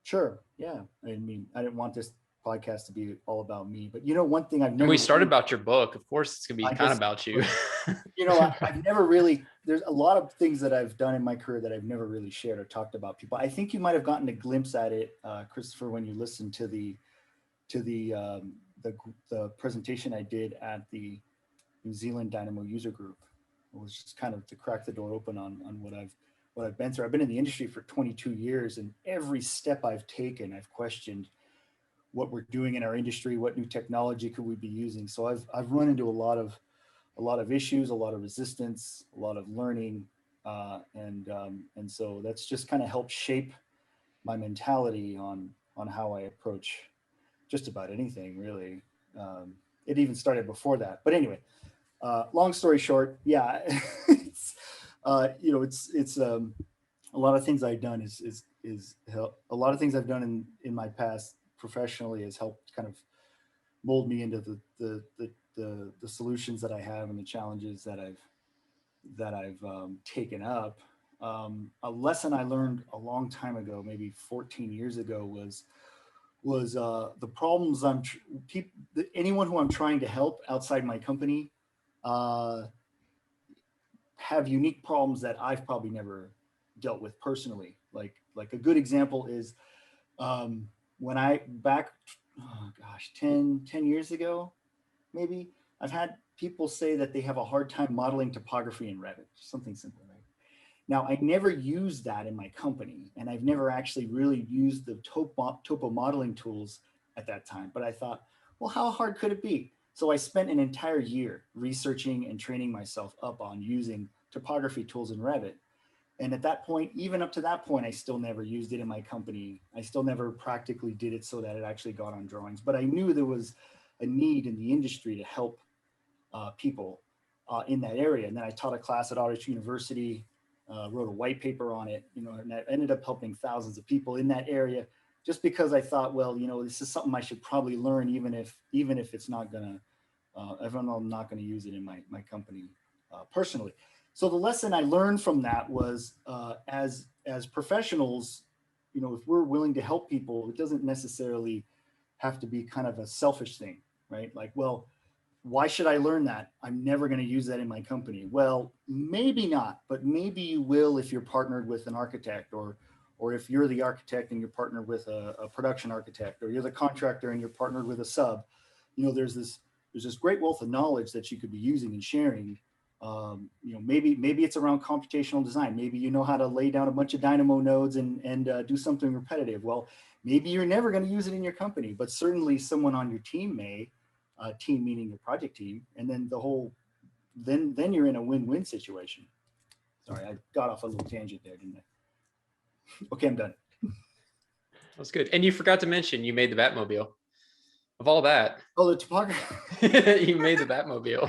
Sure. Yeah. I mean, I didn't want this podcast to be all about me. But one thing I've And never we started really- about your book. Of course, it's gonna be I kind of just- about you. I've never really, there's a lot of things that I've done in my career that I've never really shared or talked about people. I think you might have gotten a glimpse at it, Christopher, when you listened to the presentation I did at the New Zealand Dynamo user group. It was just kind of to crack the door open on what I've been through. I've been in the industry for 22 years, and every step I've taken, I've questioned what we're doing in our industry, what new technology could we be using. So I've run into a lot of issues, a lot of resistance, a lot of learning, and so that's just kind of helped shape my mentality on how I approach just about anything, really. It even started before that, but anyway, long story short, yeah, it's a lot of things I've done is help. A lot of things I've done in my past professionally has helped kind of mold me into the solutions that I have and the challenges that I've taken up. A lesson I learned a long time ago, maybe 14 years ago, was the problems anyone who I'm trying to help outside my company have unique problems that I've probably never dealt with personally. Like a good example is when back 10 years ago, maybe, I've had people say that they have a hard time modeling topography in Revit, something simple, right? Now, I never used that in my company, and I've never actually really used the topo modeling tools at that time. But I thought, well, how hard could it be? So I spent an entire year researching and training myself up on using topography tools in Revit. And at that point, even up to that point, I still never used it in my company. I still never practically did it so that it actually got on drawings. But I knew there was a need in the industry to help people in that area. And then I taught a class at Orange University, wrote a white paper on it, and that ended up helping thousands of people in that area, just because I thought, well, this is something I should probably learn, even if it's not gonna, even though I'm not gonna use it in my company personally. So the lesson I learned from that was, as professionals, if we're willing to help people, it doesn't necessarily have to be kind of a selfish thing, right? Like, well, why should I learn that? I'm never going to use that in my company. Well, maybe not, but maybe you will if you're partnered with an architect, or if you're the architect and you're partnered with a production architect, or you're the contractor and you're partnered with a sub. There's this great wealth of knowledge that you could be using and sharing. Maybe it's around computational design. Maybe you know how to lay down a bunch of Dynamo nodes and do something repetitive. Well, maybe you're never going to use it in your company, but certainly someone on your team may. Team meaning your project team, and then then you're in a win-win situation. Sorry, I got off a little tangent there, didn't I? Okay, I'm done. That's good. And you forgot to mention you made the Batmobile. Of all that, Oh, the topography. you made the Batmobile.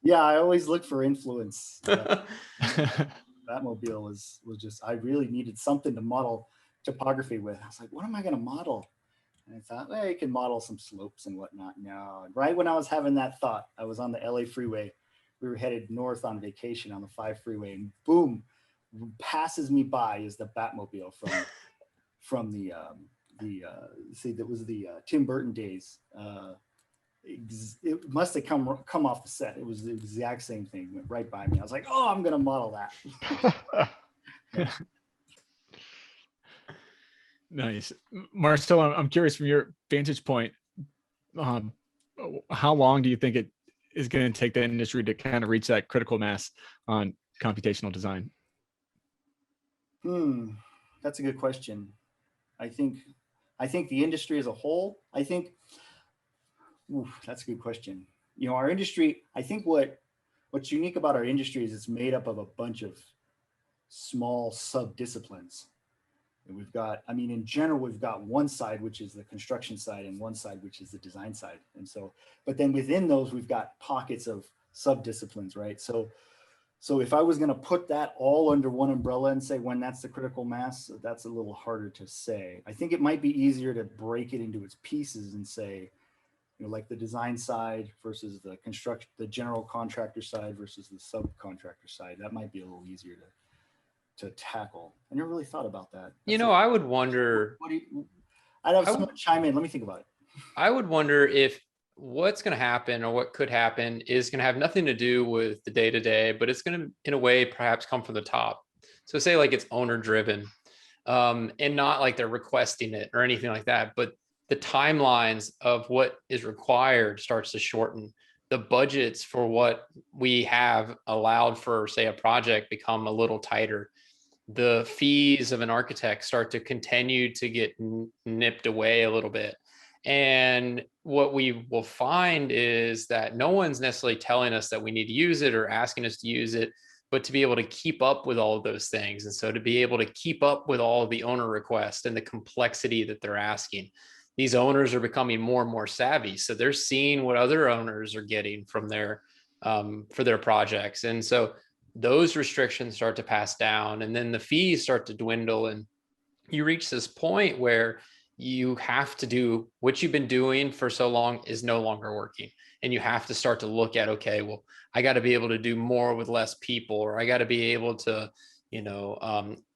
Yeah, I always look for influence. Batmobile was just, I really needed something to model topography with. I was like, what am I going to model? And I thought, well, you can model some slopes and whatnot. No, right when I was having that thought, I was on the LA freeway. We were headed north on vacation on the 5 freeway, and boom, passes me by is the Batmobile from the that was the Tim Burton days. It must have come off the set. It was the exact same thing. Went right by me. I was like, oh, I'm gonna model that. Nice. Marcel, I'm curious from your vantage point, how long do you think it is going to take the industry to kind of reach that critical mass on computational design? That's a good question. I think the industry as a whole, that's a good question. Our industry, I think what's unique about our industry is it's made up of a bunch of small sub-disciplines. And we've got, in general, we've got one side, which is the construction side, and one side, which is the design side. And so, but then within those, we've got pockets of sub-disciplines, right? So if I was going to put that all under one umbrella and say when that's the critical mass, that's a little harder to say. I think it might be easier to break it into its pieces and say, like the design side versus the general contractor side versus the subcontractor side. That might be a little easier to tackle. I never really thought about that. I would wonder. I'd have I someone chime in. Let me think about it. I would wonder if what's going to happen or what could happen is going to have nothing to do with the day to day, but it's going to, in a way, perhaps come from the top. So say like it's owner driven, and not like they're requesting it or anything like that, but the timelines of what is required starts to shorten. The budgets for what we have allowed for, say, a project become a little tighter. The fees of an architect start to continue to get nipped away a little bit. And what we will find is that no one's necessarily telling us that we need to use it or asking us to use it, but to be able to keep up with all of those things. And so to be able to keep up with all of the owner requests and the complexity that they're asking, these owners are becoming more and more savvy. So they're seeing what other owners are getting from their for their projects. And so those restrictions start to pass down, and then the fees start to dwindle. And you reach this point where you have to do what you've been doing for so long is no longer working. And you have to start to look at, okay, well, I got to be able to do more with less people, or I got to be able to,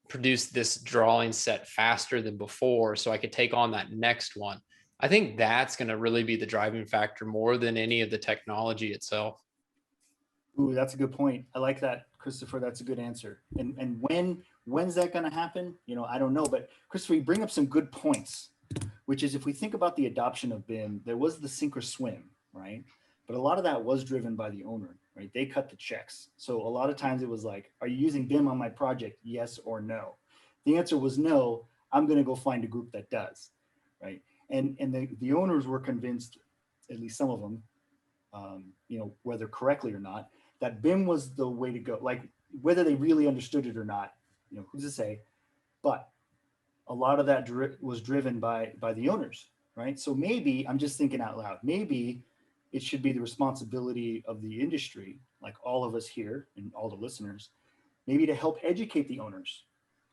produce this drawing set faster than before so I could take on that next one. I think that's going to really be the driving factor more than any of the technology itself. Ooh, that's a good point. I like that, Christopher. That's a good answer. And when's that going to happen? I don't know. But Christopher, you bring up some good points, which is if we think about the adoption of BIM, there was the sink or swim, right? But a lot of that was driven by the owner, right? They cut the checks. So a lot of times it was like, are you using BIM on my project? Yes or no. The answer was no. I'm going to go find a group that does, right? And the owners were convinced, at least some of them, whether correctly or not, that BIM was the way to go. Like whether they really understood it or not, who's to say? But a lot of that was driven by the owners, right? So maybe, I'm just thinking out loud, maybe it should be the responsibility of the industry, like all of us here and all the listeners, maybe to help educate the owners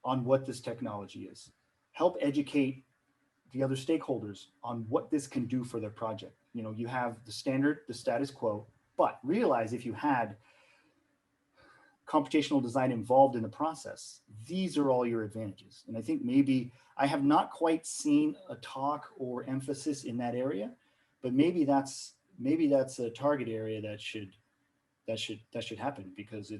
on what this technology is, help educate the other stakeholders on what this can do for their project. You have the standard, the status quo, but realize if you had computational design involved in the process, these are all your advantages. And I think maybe I have not quite seen a talk or emphasis in that area, but maybe that's a target area that should happen, because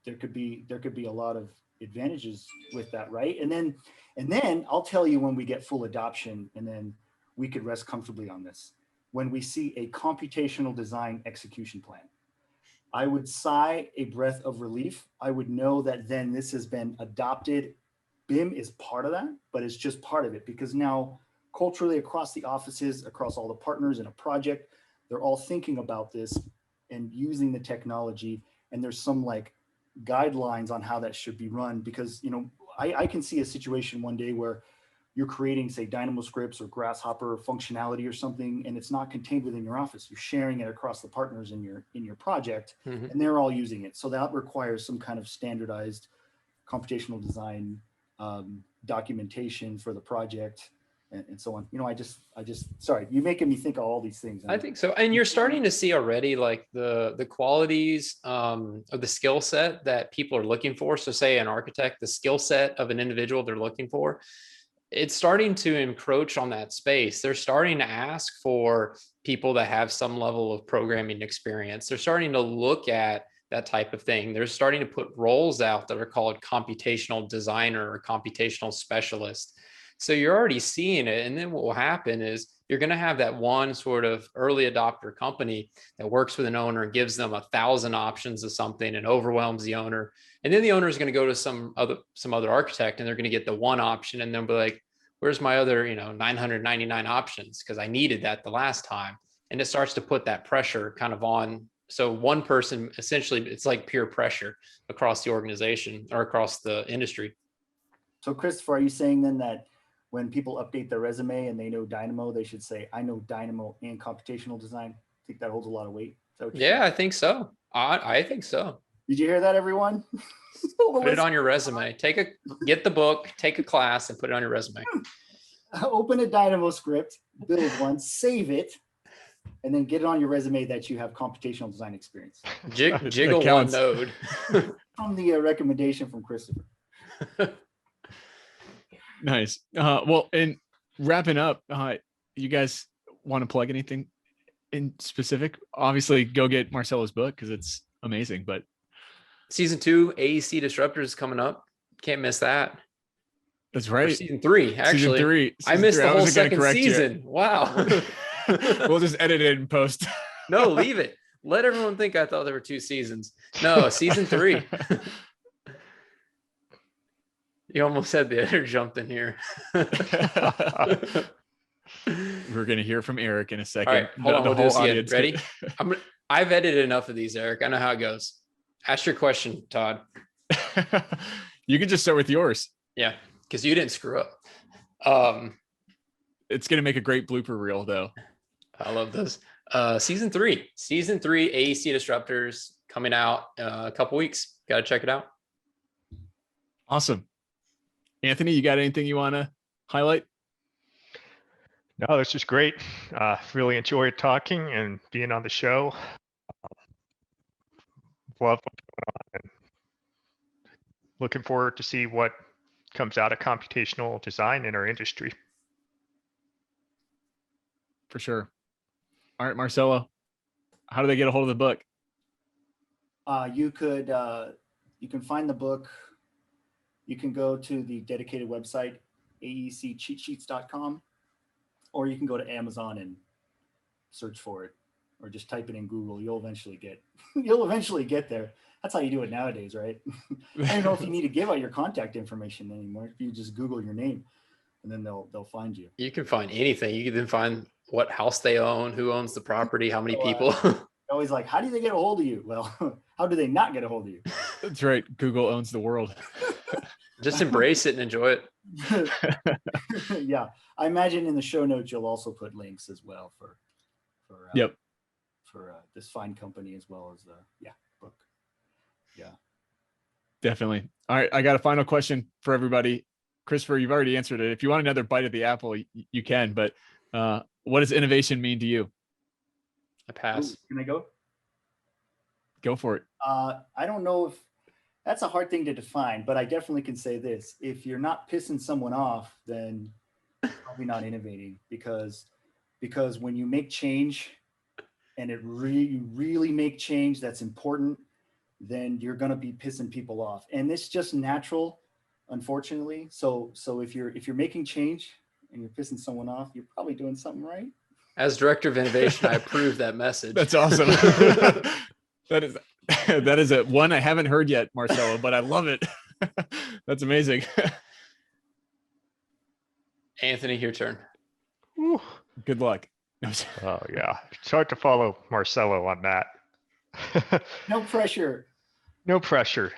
there could be a lot of advantages with that, right? And then I'll tell you when we get full adoption, and then we could rest comfortably on this. When we see a computational design execution plan, I would sigh a breath of relief. I would know that then this has been adopted. BIM is part of that, but it's just part of it, because now culturally across the offices, across all the partners in a project, they're all thinking about this and using the technology. And there's some like guidelines on how that should be run, because, I can see a situation one day where you're creating, say, Dynamo scripts or Grasshopper functionality or something, and it's not contained within your office. You're sharing it across the partners in your project, and they're all using it. So that requires some kind of standardized computational design documentation for the project, and so on. I just sorry, you're making me think of all these things. I think so. And you're starting to see already like the qualities of the skill set that people are looking for. So say an architect, the skill set of an individual they're looking for, it's starting to encroach on that space. They're starting to ask for people that have some level of programming experience. They're starting to look at that type of thing. They're starting to put roles out that are called computational designer or computational specialist. So you're already seeing it. And then what will happen is you're going to have that one sort of early adopter company that works with an owner and gives them 1,000 options of something and overwhelms the owner. And then the owner is going to go to some other architect, and they're going to get the one option, and they'll be like, where's my other 999 options, because I needed that the last time. And it starts to put that pressure kind of on. So one person, essentially, it's like peer pressure across the organization or across the industry. So Christopher, are you saying then that when people update their resume and they know Dynamo, they should say, I know Dynamo and computational design? I think that holds a lot of weight. Yeah, I think so. I think so. Did you hear that, everyone? Put it on your resume. Get the book, take a class, and put it on your resume. Open a Dynamo script, build one, save it, and then get it on your resume that you have computational design experience. Jiggle one node. From the recommendation from Christopher. Nice. Well, and wrapping up, you guys want to plug anything in specific? Obviously, go get Marcelo's book because it's amazing. But Season 2, AEC Disruptors is coming up. Can't miss that. that's Or right. season 3, actually. Season 3. I missed the whole wasn't gonna second correct you. season. Wow. We'll just edit it and post. No, leave it. Let everyone think I thought there were 2 seasons. No, season 3. You almost had the editor jumped in here. We're gonna hear from Eric in a second. All right, hold on. The We'll do whole this again. audience Ready? can- I've edited enough of these, Eric. I know how it goes. Ask your question, Todd. You can just start with yours. Yeah, because you didn't screw up. It's gonna make a great blooper reel, though. I love those. Season 3 AEC Disruptors coming out a couple weeks. Got to check it out. Awesome. Anthony, you got anything you want to highlight? No, this is great. Really enjoyed talking and being on the show. Love what's going on and looking forward to see what comes out of computational design in our industry. For sure. All right, Marcelo, how do they get a hold of the book? You can find the book. You can go to the dedicated website, aeccheatsheets.com, or you can go to Amazon and search for it, or just type it in Google. You'll eventually get there. That's how you do it nowadays, right? I don't know if you need to give out your contact information anymore. If you just Google your name, and then they'll find you. You can find anything. You can then find what house they own, who owns the property, how many people. Always like, how do they get a hold of you? Well, how do they not get a hold of you? That's right. Google owns the world. Just embrace it and enjoy it. Yeah, I imagine in the show notes you'll also put links as well for Yep. for this fine company as well as the book. Yeah. Definitely. All right. I got a final question for everybody. Christopher, you've already answered it. If you want another bite of the apple, you can, but what does innovation mean to you? I pass. Ooh, can I go? Go for it. I don't know if that's a hard thing to define, but I definitely can say this. If you're not pissing someone off, then probably not innovating because when you make change and it really make change that's important, then you're going to be pissing people off. And it's just natural, unfortunately. So if you're making change and you're pissing someone off, you're probably doing something right. As director of innovation, I approve that message. That's awesome. That is a one I haven't heard yet, Marcelo, but I love it. That's amazing. Anthony, your turn. Whew. Good luck. Oh yeah, it's hard to follow Marcelo on that. No pressure. No pressure.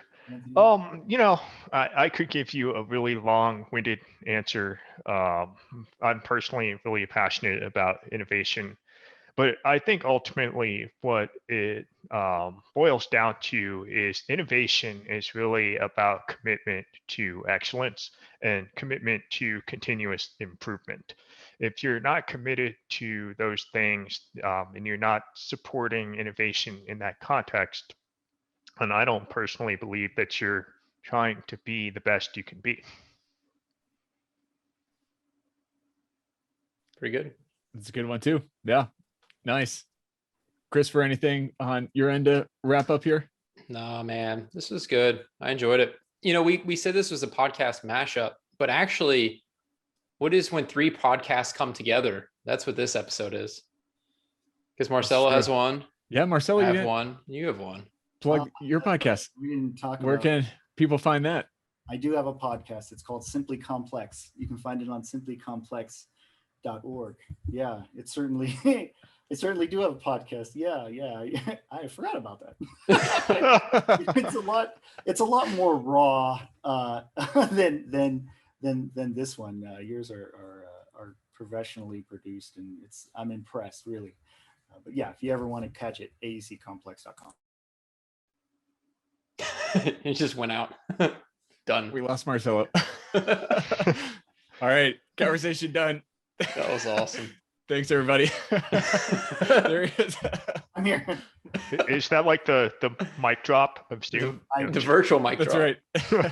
I could give you a really long-winded answer. I'm personally really passionate about innovation, but I think ultimately what it boils down to is innovation is really about commitment to excellence and commitment to continuous improvement. If you're not committed to those things and you're not supporting innovation in that context, and I don't personally believe that you're trying to be the best you can be. Pretty good. That's a good one too. Yeah. Nice. Christopher, anything on your end to wrap up here? No, man, this was good. I enjoyed it. We said this was a podcast mashup, but actually, what is when 3 podcasts come together? That's what this episode is. Because Marcelo has one. Yeah, Marcelo, I you have one. You have one. plug your podcast. We didn't talk Where about can people find that? I do have a podcast. It's called Simply Complex. You can find it on simplycomplex.org. Yeah, it certainly do have a podcast. Yeah. I forgot about that. It's a lot more raw than this one. Yours are professionally produced, and I'm impressed, really. But yeah, if you ever want to catch it, aeccomplex.com. It just went out. Done. We lost Marcelo. All right, conversation done. That was awesome. Thanks, everybody. There he is. I'm here. Is that like the mic drop of Stu? The virtual mic That's drop. right.